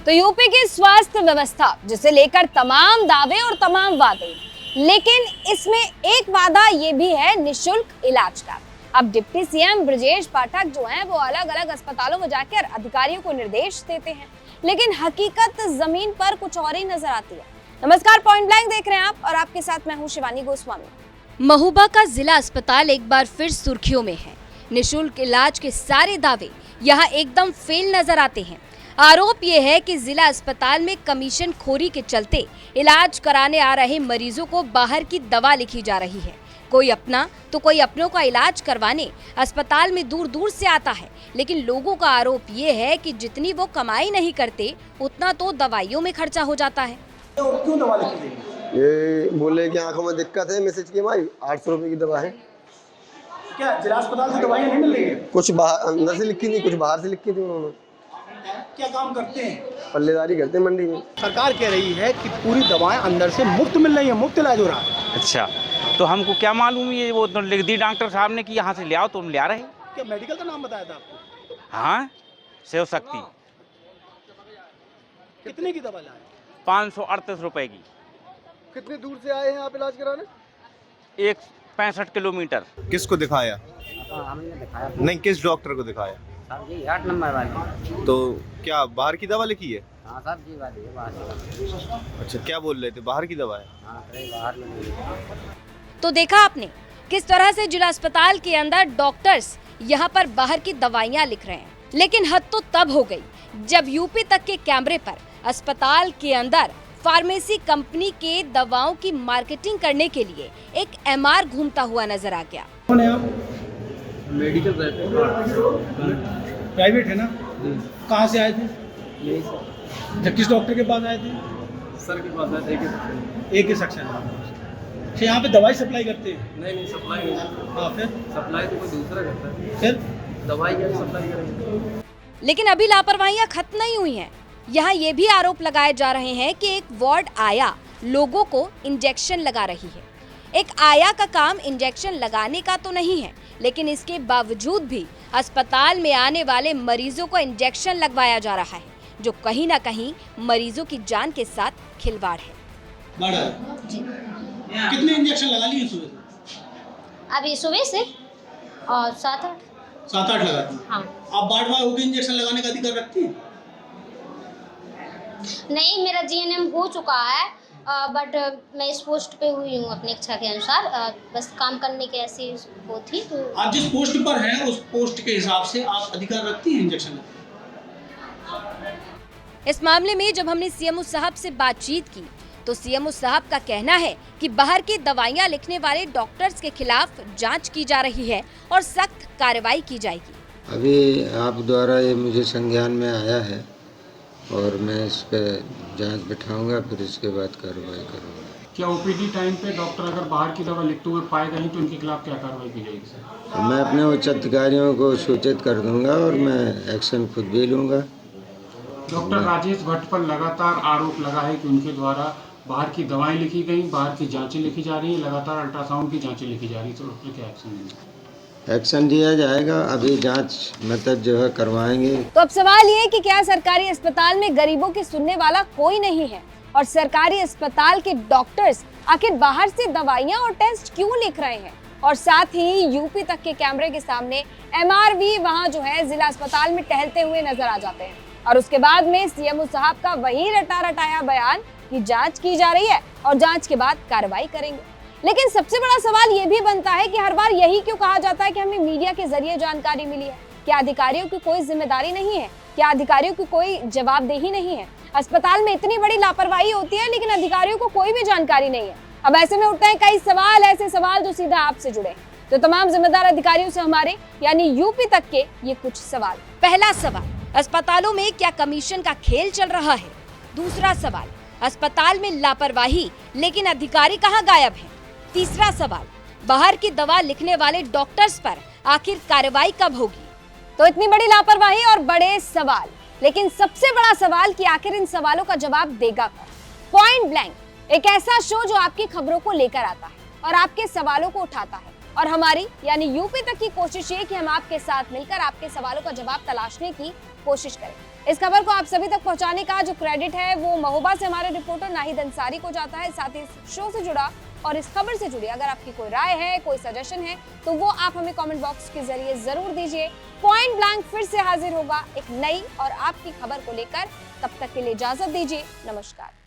तो यूपी की स्वास्थ्य व्यवस्था जिसे लेकर तमाम दावे और तमाम वादे, लेकिन इसमें एक वादा ये भी है निशुल्क इलाज का। अब डिप्टी सीएम ब्रजेश पाठक जो हैं वो अलग अलग अस्पतालों में जाकर अधिकारियों को निर्देश देते हैं, लेकिन हकीकत जमीन पर कुछ और ही नजर आती है। नमस्कार, पॉइंट ब्लैंक देख रहे हैं आप और आपके साथ मैं हूं शिवानी गोस्वामी। महोबा का जिला अस्पताल एक बार फिर सुर्खियों में है। निशुल्क इलाज के सारे दावे यहाँ एकदम फेल नजर आते हैं। आरोप ये है कि जिला अस्पताल में कमीशन खोरी के चलते इलाज कराने आ रहे मरीजों को बाहर की दवा लिखी जा रही है। कोई अपना तो कोई अपनों का इलाज करवाने अस्पताल में दूर दूर से आता है, लेकिन लोगों का आरोप ये है कि जितनी वो कमाई नहीं करते उतना तो दवाइयों में खर्चा हो जाता है। क्यों दवा लिखी गई? ये बोले कि आंखों में दिक्कत है, मैसेज की हमारी 800 रुपए की दवा है। क्या जिला अस्पताल से दवाइयाँ नहीं मिल रही है? कुछ बाहर अंदर से लिखी थी, कुछ बाहर से लिखी थी उन्होंने। क्या काम करते हैं? पल्लेदारी करते हैं मंडी में। सरकार कह रही है कि पूरी दवाएं अंदर से मुफ्त मिल रही है, मुफ्त इलाज हो रहा है। अच्छा, तो हमको क्या मालूम, ये वो तो लिख दी डॉक्टर साहब ने कि यहाँ से ले आओ, तो हम ले आ रहे हैं। क्या मेडिकल का नाम बताया था आपको? हाँ, शिव शक्ति। कितने की दवा लाए? 538 रुपए की। कितनी दूर से आए हैं आप इलाज कराने? 65 किलोमीटर। किसको दिखाया? हमने दिखाया नहीं, किस डॉक्टर को दिखाया? साहब जी 8 नंबर वाले। तो क्या बाहर की दवा लिखी है? हाँ साहब जी वाली है बाहर। अच्छा, क्या बोल रहे थे, बाहर की दवा है? हाँ सही बाहर में। तो देखा आपने किस तरह से जिला अस्पताल के अंदर डॉक्टर्स यहाँ पर बाहर की दवाइयाँ लिख रहे हैं, लेकिन हद तो तब हो गई जब यूपी तक के कैमरे पर अस्पताल के अंदर फार्मेसी कंपनी के दवाओं की मार्केटिंग करने के लिए एक एमआर घूमता हुआ नजर आ गया। कौन है आप? मेडिकल प्राइवेट है ना? कहाँ से आए थे? यही सर। जब किस डॉक्टर के पास आए थे? सर के पास आए थे एक ही सेक्शन। अच्छा, यहाँ पे दवाई सप्लाई करते हैं? नहीं सप्लाई नहीं। हाँ, फिर सप्लाई तो कोई दूसरा करता है। फिर दवाई क्या सप्लाई करेंगे? लेकिन अभी लापरवाहियां खत्म नहीं हुई हैं। यहाँ ये भी आरोप लगाए जा रहे हैं कि एक वार्ड आया लोगों को इंजेक्शन लगा रही है। एक आया का काम इंजेक्शन लगाने का तो नहीं है, लेकिन इसके बावजूद भी अस्पताल में आने वाले मरीजों को इंजेक्शन लगवाया जा रहा है, जो कहीं ना कहीं मरीजों की जान के साथ खिलवाड़ है। कितने इंजेक्शन लगा लिए सुबह से? अभी सुबह से और 7-8। 7-8 लगा दिए। हाँ। आप बार बार होकर इंजेक्शन लगाने का अधिकार रखती हैं? नहीं, मेरा जीएनएम हो चुका है, बट मैं इस पोस्ट पे हुई हूँ अपनी इच्छा के अनुसार। बस काम करने के ऐसी वो थी। तो आप जिस पोस्ट पर हैं उस पोस्ट के हिसाब से आप अधिकार रखती हैं इंजेक्शन लेने? इस मामले में जब हमने सीएमओ साहब से बातचीत की तो सीएमओ साहब का कहना है कि बाहर की दवाइयां लिखने वाले डॉक्टर्स के खिलाफ जांच की जा रही है और सख्त कार्रवाई की जाएगी। अभी आप द्वारा ये मुझे संज्ञान में आया है और मैं इस पर जांच बिठाऊंगा, फिर इसके बाद कार्रवाई करूंगा। क्या ओपीडी टाइम पे डॉक्टर अगर बाहर की दवा लिखते हुए पाए गए तो उनके खिलाफ क्या कार्रवाई की जाएगी सर? मैं अपने उच्च अधिकारियों को सूचित कर दूंगा और मैं एक्शन खुद भी लूंगा। डॉक्टर राजेश भट्ट पर लगातार आरोप लगा है कि उनके द्वारा बाहर की दवाएं लिखी गई, बाहर की जांचें लिखी जा रही है, लगातार अल्ट्रासाउंड की जांचें लिखी जा रही है, तो उस पर क्या एक्शन लेंगे? एक्शन लिया जाएगा। अभी जांच मतलब जो है करवाएंगे। तो अब सवाल ये है कि क्या सरकारी अस्पताल में गरीबों की सुनने वाला कोई नहीं है और सरकारी अस्पताल के डॉक्टर्स आखिर बाहर से दवाइयां और टेस्ट क्यों लिख रहे हैं? और साथ ही यूपी तक के कैमरे के सामने एमआरवी वहां जो है जिला अस्पताल में टहलते हुए नजर आ जाते हैं और उसके बाद में सीएमओ साहब का वही रटा रटाया बयान कि जांच की जा रही है और जांच के बाद कार्रवाई करेंगे। लेकिन सबसे बड़ा सवाल ये भी बनता है कि हर बार यही क्यों कहा जाता है कि हमें मीडिया के जरिए जानकारी मिली है? क्या अधिकारियों की कोई जिम्मेदारी नहीं है? क्या अधिकारियों की कोई जवाबदेही नहीं है? अस्पताल में इतनी बड़ी लापरवाही होती है लेकिन अधिकारियों को कोई भी जानकारी नहीं है। अब ऐसे में उठते हैं कई सवाल, ऐसे सवाल जो सीधा आपसे जुड़े। तो तमाम जिम्मेदार अधिकारियों से हमारे यानी यूपी तक के ये कुछ सवाल। पहला सवाल, अस्पतालों में क्या कमीशन का खेल चल रहा है? दूसरा सवाल, अस्पताल में लापरवाही लेकिन अधिकारी कहाँ गायब हैं? तीसरा सवाल, बाहर की दवा लिखने वाले डॉक्टर्स पर आखिर कार्रवाई कब होगी? तो इतनी बड़ी लापरवाही और बड़े सवाल, लेकिन सबसे बड़ा सवाल कि आखिर इन सवालों का जवाब देगा कौन? पॉइंट ब्लैंक एक ऐसा शो जो आपकी खबरों को लेकर आता है और आपके सवालों को उठाता है और हमारी यानी यूपी तक की कोशिश ये कि हम आपके साथ मिलकर आपके सवालों का जवाब तलाशने की कोशिश करें। इस खबर को आप सभी तक पहुंचाने का जो क्रेडिट है वो महोबा से हमारे रिपोर्टर नाहिद अंसारी को जाता है। साथ ही इस शो से जुड़ा और इस खबर से जुड़ी अगर आपकी कोई राय है, कोई सजेशन है, तो वो आप हमें कमेंट बॉक्स के जरिए जरूर दीजिए। पॉइंट ब्लैंक फिर से हाजिर होगा एक नई और आपकी खबर को लेकर। तब तक के लिए इजाजत दीजिए। नमस्कार।